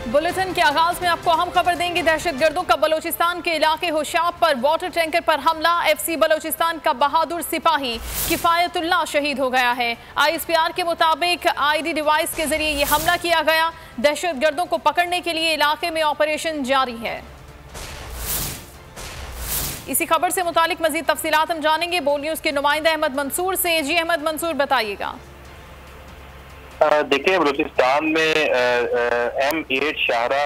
Bulletin के आगाज में आपको अहम खबर देंगे। दहशतगर्दों का बलोचिस्तान के इलाके होशाब पर वाटर टैंकर पर हमला। FC बलोचिस्तान का बहादुर सिपाही किफायतुल्लाह शहीद हो गया है। ISPR के मुताबिक ID डिवाइस के जरिए ये हमला किया गया। दहशतगर्दों को पकड़ने के लिए इलाके में ऑपरेशन जारी है। इसी खबर से मुतालिक मजीद तफसीलात हम जानेंगे बोल न्यूज के नुमाइंदा अहमद मंसूर से। जी अहमद मंसूर, बताइएगा। देखिए, बलूचिस्तान में M8 शाहरा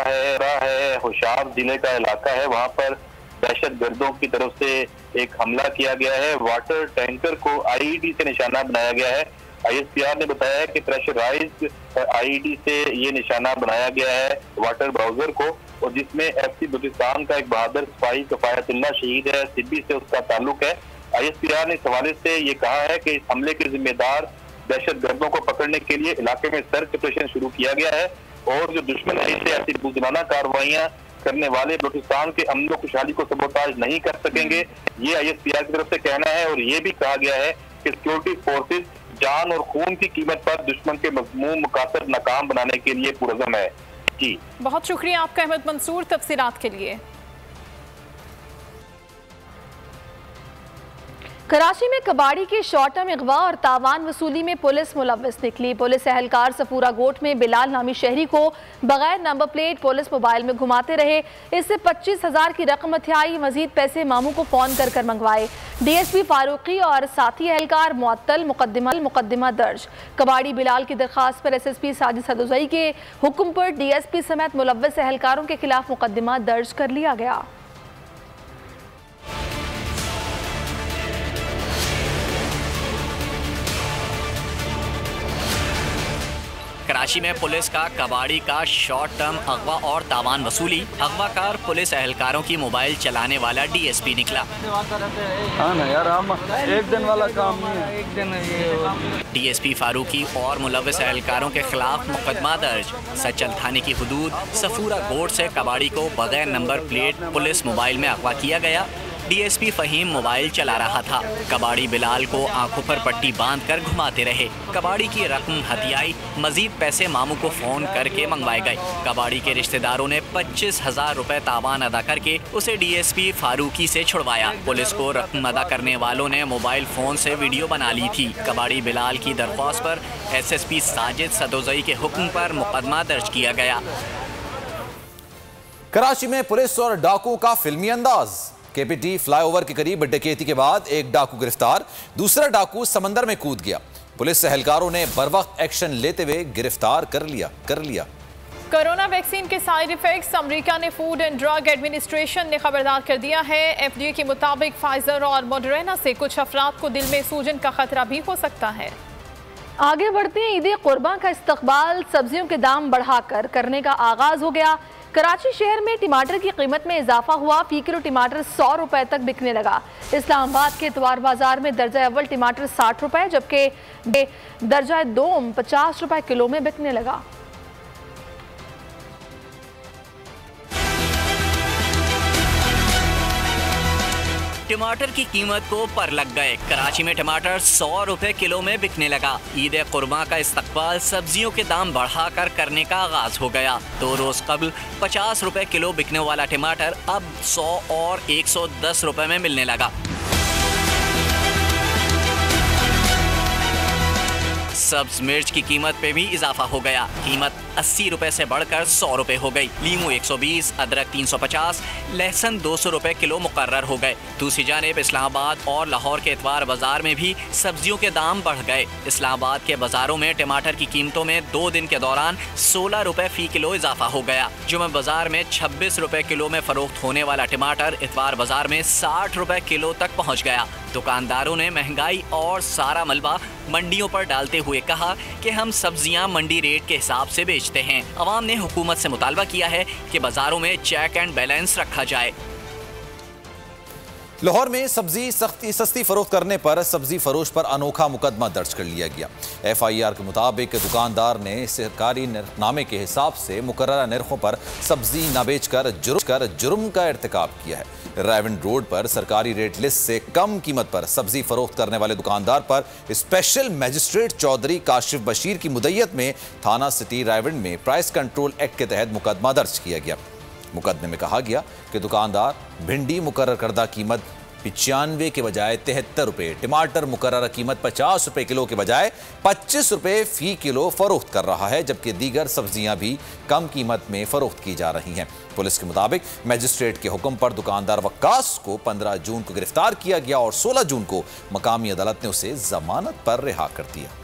है होशाब जिले का इलाका है। वहां पर दहशतगर्दों की तरफ से एक हमला किया गया है। वाटर टैंकर को IED से निशाना बनाया गया है। ISPR ने बताया है कि प्रेशराइज्ड IED से ये निशाना बनाया गया है वाटर ब्राउजर को, और जिसमें FC बलूचिस्तान का एक बहादुर सिपाही किफायतुल्लाह शहीद है, सिब्बी से उसका ताल्लुक है। ISPR ने इस हवाले से ये कहा है कि इस हमले के जिम्मेदार दहशतगर्दों को पकड़ने के लिए इलाके में सर्च ऑपरेशन शुरू किया गया है, और जो दुश्मन ऐसे ऐसी बुजदिलाना कार्रवाइयां करने वाले बलूचिस्तान के अमन खुशहाली को सबोताज नहीं कर सकेंगे, ये ISPR की तरफ से कहना है। और ये भी कहा गया है कि सिक्योरिटी फोर्सेज जान और खून की कीमत पर दुश्मन के मज़मूम मकासद नाकाम बनाने के लिए पुरज़म है। जी, बहुत शुक्रिया आपका अहमद मंसूर तफसीलात के लिए। कराची में कबाड़ी के शॉर्ट टर्म अगवा और तावान वसूली में पुलिस मुलव्वस निकली। पुलिस एहलकार सफूरा गोट में बिलाल नामी शहरी को बगैर नंबर प्लेट पुलिस मोबाइल में घुमाते रहे। इससे 25,000 की रकम हथियाई, मजीद पैसे मामू को फोन कर मंगवाए। DSP फारूकी और साथी एहलकार मुअत्तल, मुकदमा दर्ज। कबाड़ी बिलाल की दरखास्त पर SSP साजिद सदोजई के हुक्म पर DSP समेत मुलव्वस एहलकारों के खिलाफ मुकदमा दर्ज कर लिया गया। कराची में पुलिस का कबाड़ी का शॉर्ट टर्म अगवा और तावान वसूली। अगवाकार पुलिस एहलकारों की मोबाइल चलाने वाला DSP निकला। हाँ ना यार, हम एक दिन वाला काम नहीं है, एक दिन DSP फारूकी और मुलव्वस एहलकारों के खिलाफ मुकदमा दर्ज। सचल थाने की हुदूद सफूरा गोट से कबाड़ी को बगैर नंबर प्लेट पुलिस मोबाइल में अगवा किया गया। DSP फहीम मोबाइल चला रहा था। कबाड़ी बिलाल को आंखों पर पट्टी बांधकर घुमाते रहे। कबाड़ी की रकम हथियाई, मजीद पैसे मामू को फोन करके मंगवाए गए। कबाड़ी के रिश्तेदारों ने 25,000 रुपए तावान अदा करके उसे DSP फारूकी से छुड़वाया। पुलिस को रकम अदा करने वालों ने मोबाइल फोन से वीडियो बना ली थी। कबाड़ी बिलाल की दरख्वास्त पर SSP साजिद सदोजई के हुक्म पर मुकदमा दर्ज किया गया। कराची में पुलिस और डाकुओं का फिल्मी अंदाज। KPT फ्लाईओवर के करीब डकैती के बाद एक डाकू गिरफ्तार, दूसरा डाकू समंदर में कूद गया। पुलिस एहलकारों ने बरवक्त एक्शन लेते हुए गिरफ्तार कर लिया। कोरोना वैक्सीन के साइड इफेक्ट्स अमेरिका ने फूड एंड ड्रग एडमिनिस्ट्रेशन ने खबरदार कर दिया है। FDA के मुताबिक फाइजर और मॉडर्ना से कुछ अफराद को दिल में सूजन का खतरा भी हो सकता है। आगे बढ़ते हैं। ईद कुर्बान का इस्तकबाल सब्जियों के दाम बढ़ाकर करने का आगाज हो गया। कराची शहर में टमाटर की कीमत में इजाफा हुआ। फी किलो टमाटर 100 रुपए तक बिकने लगा। इस्लामाबाद के इतवार बाजार में दर्जा अव्वल टमाटर 60 रुपए, जबकि दर्जा दोम 50 रुपए किलो में बिकने लगा। टमाटर की कीमत को पर लग गए। कराची में टमाटर 100 रुपए किलो में बिकने लगा। ईद कुर्बान का इस्तकबाल सब्जियों के दाम बढ़ाकर करने का आगाज हो गया। 2 रोज कबल 50 रुपए किलो बिकने वाला टमाटर अब 100 और 110 रुपए में मिलने लगा। सब्ज मिर्च की कीमत पे भी इजाफा हो गया। कीमत 80 रुपए से बढ़कर 100 रुपए हो गई। लीमू 120, अदरक 350, लहसुन 200 रुपए किलो मुकर्रर हो गए। दूसरी जानिब इस्लामाबाद और लाहौर के इतवार बाजार में भी सब्जियों के दाम बढ़ गए। इस्लामाबाद के बाजारों में टमाटर की कीमतों में 2 दिन के दौरान 16 रुपए फी किलो इजाफा हो गया। जुम्मे बाजार में 26 रुपए किलो में फरोख्त होने वाला टमाटर इतवार बाजार में 60 रुपए किलो तक पहुँच गया। दुकानदारों ने महंगाई और सारा मलबा मंडियों पर डालते हुए कहा कि हम सब्जियां मंडी रेट के हिसाब से बेचते हैं। अवाम ने हुकूमत से मुतालबा किया है कि बाजारों में चेक एंड बैलेंस रखा जाए। लाहौर में सब्जी सस्ती फरोख्त करने पर सब्जी फरोश पर अनोखा मुकदमा दर्ज कर लिया गया। FIR के मुताबिक दुकानदार ने सरकारी निर्खनामे के हिसाब से मुकर्ररा निर्खों पर सब्जी न बेचकर जुर्म का इर्तिकाब किया है। रायवंड रोड पर सरकारी रेट लिस्ट से कम कीमत पर सब्जी फरोख्त करने वाले दुकानदार पर स्पेशल मजिस्ट्रेट चौधरी काशिफ बशीर की मुद्दत में थाना सिटी रायवंड में प्राइस कंट्रोल एक्ट के तहत मुकदमा दर्ज किया गया। मुकदमे में कहा गया कि दुकानदार भिंडी मुकर्रर करदा कीमत 95 के बजाय 73 रुपये, टमाटर मुकर्रर कीमत 50 रुपये किलो के बजाय 25 रुपये फी किलो फरोख्त कर रहा है, जबकि दीगर सब्जियां भी कम कीमत में फरोख्त की जा रही हैं। पुलिस के मुताबिक मजिस्ट्रेट के हुक्म पर दुकानदार वक्कास को 15 जून को गिरफ्तार किया गया और 16 जून को मकामी अदालत ने उसे जमानत पर रिहा कर दिया।